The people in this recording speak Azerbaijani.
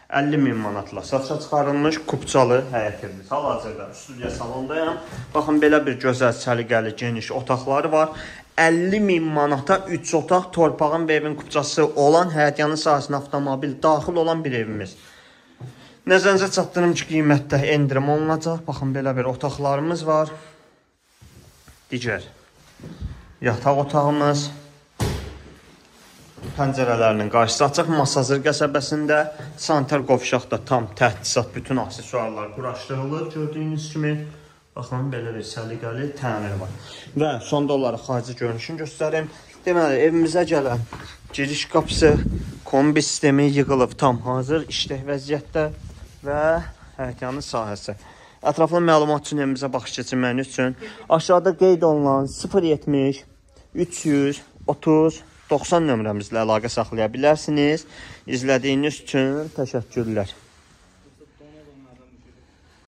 50.000 manatla satışa çıxarılmış kupçalı həyət evimiz. Hal-hazırda stüdiya salondayam. Baxın, belə bir gözəl, səliqəli, geniş otaqları var. 50.000 manata 3 otaq, torpağın və evin kupçası olan, həyətyanı sahəsinə avtomobil daxil olan bir evimiz. Nəzərinizə çatdırım ki, qiymətdə endirim olunacaq. Baxın, belə bir otaqlarımız var. Digər yataq otağımız. Pəncərələrinin qarşısı açıq. Masazır qəsəbəsində sanitar qovşaq da tam təchizat, bütün aksesuarlar quraşdırılır. Gördüyünüz kimi, baxın, belə bir səliqəli təmir var. Və sonda olaraq xarici görünüşünü göstərim. Deməli, evimizə gələn giriş qapısı, kombi sistemi yığılıb, tam hazır, işlək vəziyyətdə və həyətyanı sahəsi. Ətraflı məlumat üçün evimizə baxış keçirməyiniz üçün aşağıda qeyd olunan 070 330 90 nömrəmizlə əlaqə saxlaya bilərsiniz. İzlədiyiniz üçün təşəkkürlər.